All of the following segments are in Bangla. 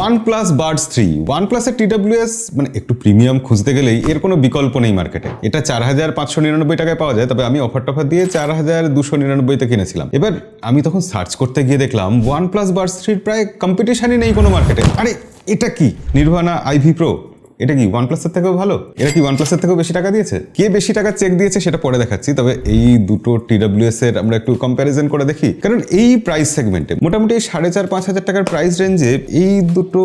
OnePlus Buds 3 OnePlus এর TWS মানে একটু প্রিমিয়াম খুঁজতে গেলেই এর কোনো বিকল্প নেই মার্কেটে। এটা 4599 টাকায় পাওয়া যায়, তবে আমি অফার দিয়ে 4299 তে কিনেছিলাম। এবার আমি তখন সার্চ করতে গিয়ে দেখলাম OnePlus Buds 3 প্রায় কম্পিটিশনই নেই কোনো মার্কেটে। আরে এটা কি নির্ভানা IV Pro? এটা কি OnePlus এর থেকেও ভালো? এটা কি OnePlus এর থেকেও বেশি টাকা দিয়েছে? কে বেশি টাকা চেক দিয়েছে সেটা পরে দেখাচ্ছি, তবে এই দুটো TWS এর আমরা একটু কম্প্যারিজন করে দেখি। কারণ এই প্রাইস সেগমেন্টে মোটামুটি 4500 টাকার প্রাইস রেঞ্জে এই দুটো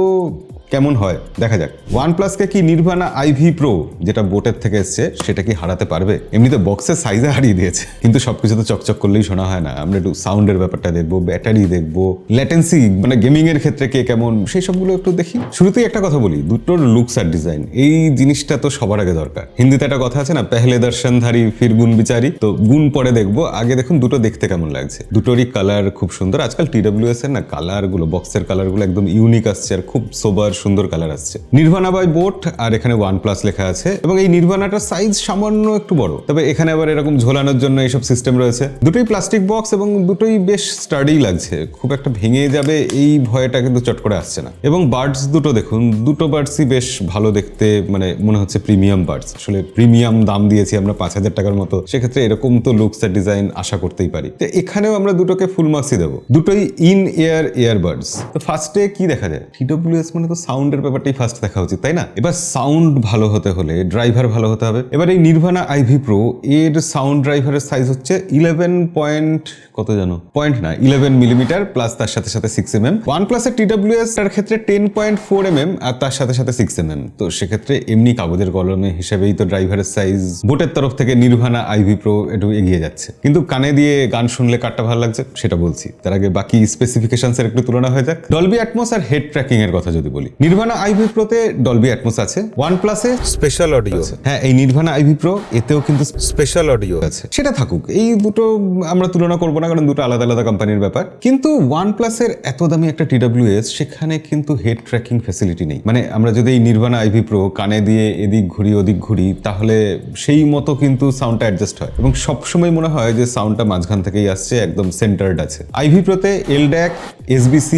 কেমন হয় দেখা যাক। OnePlus কে কি নির্ভানা IV Pro যেটা বোটের থেকে এসছে সেটা কি হারাতে পারবে? এমনিতে বক্সের সাইজে হারিয়ে দিয়েছে, কিন্তু সবকিছু তো চকচক করলেই শোনা হয় না। আমরা একটু সাউন্ডের ব্যাপারটা দেখবো, ব্যাটারি দেখবো, ল্যাটেন্সি মানে গেমিং এর ক্ষেত্রে কে কেমন সেই সবগুলো একটু দেখি। শুরুতেই একটা কথা বলি, দুটোর লুকস আর ডিজাইন এই জিনিসটা তো সবার আগে দরকার। হিন্দিতে একটা কথা আছে না, পেহলে দর্শনধারী ফির গুণ বিচারি, তো গুণ পরে দেখবো, আগে দেখুন দুটো দেখতে কেমন লাগছে। দুটোরই কালার খুব সুন্দর। আজকাল TWS এর না কালার গুলো, বক্সের কালার গুলো একদম ইউনিক আসছে আর খুব সোবার সুন্দর কালার আসছে। নির্ভানা বাই বোট আর এখানে OnePlus লেখা আছে, এবং এই নির্ভানাটার সাইজ সামান্য একটু বড়, তবে এখানে আবার এরকম ঝোলানোর জন্য এইসব সিস্টেম রয়েছে। দুটোই প্লাস্টিক বক্স এবং দুটোই বেশ স্টাডি লাগছে, খুব একটা ভেঙে যাবে এই ভয়টা কিন্তু চট করে আসছে না। এবং বার্ডস দুটো দেখুন, দুটো বার্ডসই বেশ ভালো দেখতে, মানে মনে হচ্ছে প্রিমিয়াম বার্ডস। আসলে প্রিমিয়াম দাম দিয়েছি আমরা 5000 টাকার মতো, সেক্ষেত্রে এরকম তো লুকস আর ডিজাইন আশা করতেই পারি। তো এখানেও আমরা দুটোকে ফুল মার্কসই দেবো। দুটোই ইন এয়ার ইয়ারবাডস। তো ফার্স্টে কি দেখা যায়, TWS মানে তো সাউন্ডের ব্যাপারটাই ফার্স্ট দেখা উচিত, তাই না? এবার সাউন্ড ভালো হতে হলে ড্রাইভার ভালো হতে হবে। এবার এই নির্ভানা IV Pro এর সাউন্ড ড্রাইভারের সাইজ হচ্ছে 11 পয়েন্ট কত জানো, 11 মিলিমিটার প্লাস তার সাথে 6mm। OnePlus এর TWS তার ক্ষেত্রে 10.4mm আর তার সাথে 6mm। তো সেক্ষেত্রে এমনি কাগজের কলমে হিসেবেই তো ড্রাইভারের সাইজ বোটের তরফ থেকে নির্ভানা IV Pro একটু এগিয়ে যাচ্ছে। কিন্তু কানে দিয়ে গান শুনলে কারটা ভালো লাগছে সেটা বলছি, তার আগে বাকি স্পেসিফিকেশনস এর একটু তুলনা হয়ে যাক। ডলবি অ্যাটমস আর হেড ট্র্যাকিং এর কথা যদি বলি, নির্ভানা IV Pro তে ডলবি অ্যাটমস আছে, OnePlus এ স্পেশাল অডিও আছে। হ্যাঁ, এই নির্ভানা IV Pro এতেও কিন্তু স্পেশাল অডিও আছে, সেটা থাকুক। এই দুটো আমরা তুলনা করবো না, কারণ দুটো আলাদা আলাদা কোম্পানির ব্যাপার। কিন্তু OnePlus এর এত দামি একটা TWS, সেখানে কিন্তু হেড ট্র্যাকিং ফ্যাসিলিটি নেই। মানে আমরা যদি এই নির্ভানা IV Pro কানে দিয়ে এদিক ঘুরি ওদিক ঘুরি, তাহলে সেই মতো কিন্তু সাউন্ডটা অ্যাডজাস্ট হয়, এবং সবসময় মনে হয় যে সাউন্ডটা মাঝখান থেকেই আসছে, একদম সেন্টার্ড আছে। IV Pro তে LDAC, SBC,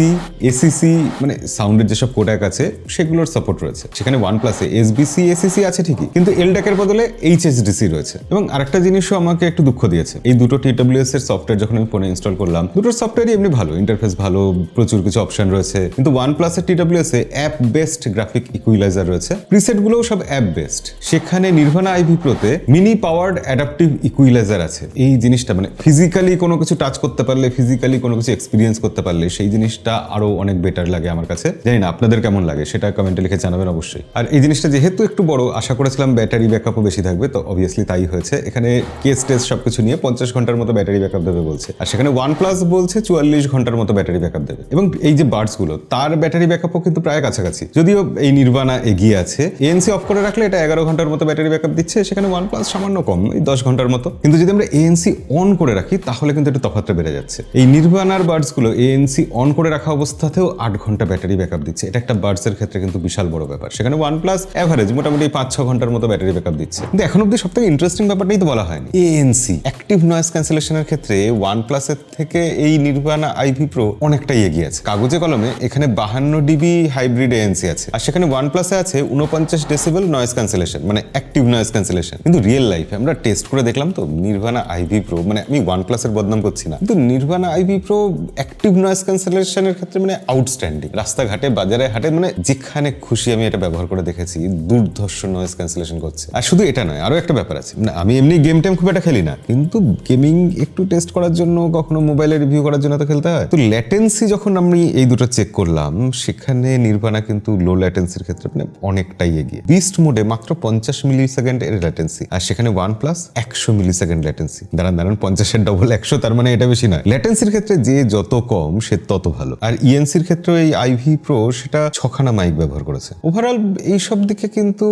ACC মানে সাউন্ডের যেসব কোডাক আছে সেগুলোর সাপোর্ট রয়েছে। সেখানে OnePlus এ SBC, ACC আছে ঠিকই, কিন্তু LDAC এর বদলে HSDC রয়েছে। এবং আরেকটা জিনিসও আমাকে একটু দুঃখ দিয়েছে, এই দুটো TWS এর সফটওয়্যার যখন আমি ফোনে ইনস্টল করলাম, দুটোর সফটওয়্যারই এমনি ভালো, ইন্টারফেস ভালো, প্রচুর কিছু অপশন রয়েছে, কিন্তু OnePlus এর TWS এ অ্যাপ বেসড গ্রাফিক ইকুইলাইজার রয়েছে, প্রিসেট গুলোও সব অ্যাপ বেসড। সেখানে নির্ভানা IV Pro তে মিনি পাওয়ার্ড অ্যাডাপটিভ ইকুইলাইজার আছে। এই জিনিসটা মানে ফিজিক্যালি কোনো কিছু টাচ করতে পারলে, ফিজিক্যালি কোনো কিছু এক্সপিরিয়েন্স করতে পারলে সেই জিনিসটা আরো অনেক বেটার লাগে আমার কাছে। জানি না আপনাদের কেমন লাগে, সেটা কমেন্টে লিখে জানাবেন অবশ্যই। আর এই জিনিসটা যেহেতু একটু বড়, আশা করেছিলাম ব্যাটারি ব্যাকআপও বেশি থাকবে, তো অবভিয়াসলি তাই হয়েছে। এখানে কেস টেস্ট সবকিছু নিয়ে 50 ঘন্টার মতো ব্যাটারি ব্যাকআপ দেবে বলছে, আর সেখানে OnePlus বলছে 44 ঘন্টার মতো ব্যাটারি ব্যাকআপ দেবে। এবং এই যে বাডস গুলো, তার ব্যাটারি ব্যাকআপও কিন্তু প্রায় কাছাকাছি, যদিও এই নির্ভানা এগিয়ে আছে। ANC অফ করে রাখলে এটা 11 ঘন্টার মতো ব্যাটারি ব্যাকআপ দিচ্ছে, সেখানে OnePlus সামান্য কম, এই 10 ঘন্টার মতো। কিন্তু যদি আমরা ANC অন করে রাখি তাহলে কিন্তু একটু তফাৎটা বেড়ে যাচ্ছে। এই নির্ভানার বাডস গুলো ANC অন করে রাখা অবস্থাতেও 8 ঘন্টা ব্যাটারি ব্যাকআপ দিচ্ছে। এটা একটা বাডস এর ক্ষেত্রে কিন্তু বিশাল বড় ব্যাপার। সেখানে OnePlus এভারেজ মোটামুটি 5-6 ঘন্টার মতো ব্যাটারি ব্যাকআপ দিচ্ছে। কিন্তু এখন অব্দি সবথেকে ইন্টারেস্টিং ব্যাপারটাই তো বলা হয়নি, ANC অ্যাক্টিভ নয়েজ ক্যান্সেলেশনের ক্ষেত্রে OnePlus এর থেকে এই নির্ভানা IV Pro অনেকটাই এগিয়ে আছে। কাগজে কলমে এখানে 52 dB হাইব্রিড ANC আছে, আর সেখানে OnePlus এ আছে 49 ডেসিবেল নয়েজ ক্যান্সেলেশন, মানে অ্যাক্টিভ নয়েজ ক্যান্সেলেশন। কিন্তু রিয়েল লাইফে আমরা টেস্ট করে দেখলাম তো, নির্ভানা IV Pro, মানে আমি OnePlus এর বদনাম করছি না, কিন্তু নির্ভানা IV Pro অ্যাক্টিভ নয়েজ ক্যান্সেলেশনের ক্ষেত্রে মানে আউটস্ট্যান্ডিং। রাস্তাঘাটে, বাজারে, হাটে, মানে যেখানে খুশি আমি এটা ব্যবহার করে দেখেছি, দুর্ধর্ষ নয়েজ ক্যান্সেলেশন করছে। আর শুধু এটা নয়, আরো একটা ব্যাপার আছে, মানে আমি এমনি গেম টেম খুব একটা খেলি না, কিন্তু গেমিং একটু টেস্ট করার জন্য, কখনো মোবাইলে রিভিউ করার জন্য তো খেলতে হয়। তো ল্যাটেন্সি যখন আমি এই দুটো চেক করলাম, সেখানে নির্ভানা কিন্তু লো ল্যাটেন্সির ক্ষেত্রে মানে অনেকটাই এগিয়ে। বিস্ট মোডে মাত্র 50 মিলি সেকেন্ড এর ল্যাটেন্সি, আর সেখানে OnePlus 100 মিলি সেকেন্ড ল্যাটেন্সি। দাঁড়ান 50 এর ডবল 100, তার মানে এটা বেশি নয়। ল্যাটেন্সির ক্ষেত্রে যে যত কম সে তত ভালো। আর ENCর ক্ষেত্রে এই IV Pro সেটা 6খানা মাইক ব্যবহার করেছে। ওভারঅল এই সব দিকে কিন্তু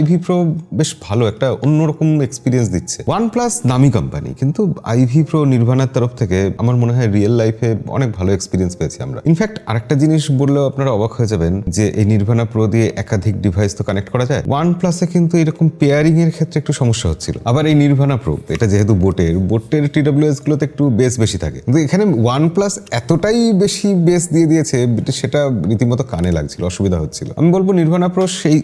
IV Pro বেশ ভালো একটা অন্যরকম এক্সপিরিয়েন্স দিচ্ছে। OnePlus দামি কোম্পানি, কিন্তু IV Pro নির্ভানার তরফ থেকে আমার মনে হয় রিয়েল লাইফে অনেক ভালো এক্সপিরিয়েন্স পেয়েছি আমরা। ইনফ্যাক্ট আরেকটা জিনিস বললেও আপনারা অবাক হয়ে যাবেন, যে এই নির্ভানা Pro দিয়ে একাধিক ডিভাইস তো কানেক্ট করা যায়। OnePlus এ কিন্তু এরকম পেয়ারিং এর ক্ষেত্রে একটু সমস্যা হচ্ছিল। আবার এই নির্ভানা Pro এটা যেহেতু বোটের TWS গুলোতে একটু বেস বেশি থাকে, কিন্তু এখানে OnePlus এতটাই বেশি বেস দিয়ে দিয়েছে, সেটা রীতিমতো কানে লাগছে। যাচ্ছিল, অসুবিধা হচ্ছিল। আমি বলবো নির্ভানা প্রো সেই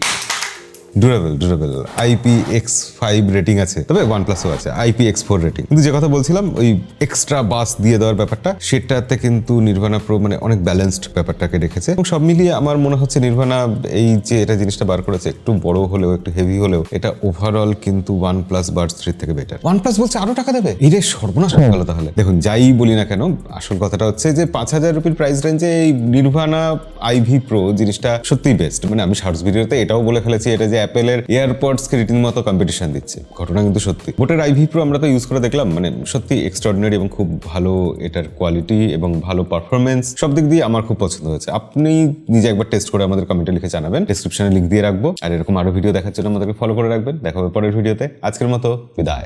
ডিউরেবল IPX5 রেটিং আছে, তবে OnePlus-ও আছে IPX4 রেটিং। কিন্তু যে কথা বলছিলাম ওই এক্সট্রা বাস দিয়ে দেওয়ার ব্যাপারটা, সেটাতে কিন্তু নির্ভানা প্রো মানে অনেক ব্যালেন্সড ব্যাপারটাকে রেখেছে। এবং সব মিলিয়ে আমার মনে হচ্ছে নির্ভানা এই যে এটা জিনিসটা বার করেছে, একটু বড় হলেও একটু হেভি হলেও, এটা ওভারঅল কিন্তু OnePlus Buds 3 থেকে বেটার। OnePlus বলছে আরো টাকা দেবে, এই রে সর্বনাশ হয়ে গেল। তাহলে দেখুন, যাই বলি না কেন, আসল কথাটা হচ্ছে যে 5,000 রুপির প্রাইস রেঞ্জে এই নির্ভানা IV Pro জিনিসটা সত্যিই বেস্ট। মানে আমি শর্টস ভিডিওতে এটাও বলে ফেলেছি, এটা যে অ্যাপেলের এয়ারপডসকে রীতিমতো কম্পিটিশন দিচ্ছে, ঘটনা কিন্তু সত্যি। বোটের IV Pro আমরা তো ইউজ করে দেখলাম, মানে সত্যি এক্সট্রাঅর্ডিনারি এবং খুব ভালো এটার কোয়ালিটি এবং ভালো পারফরমেন্স, সব দিক দিয়ে আমার খুব পছন্দ হয়েছে। আপনি নিজে একবার টেস্ট করে আমাদের কমেন্টে লিখে জানাবেন, ডেসক্রিপশনে লিংক দিয়ে রাখবো। আর এরকম আরো ভিডিও দেখার জন্য আমাদেরকে ফলো করে রাখবেন। দেখা হবে পরের ভিডিওতে। আজকের মতো বিদায়।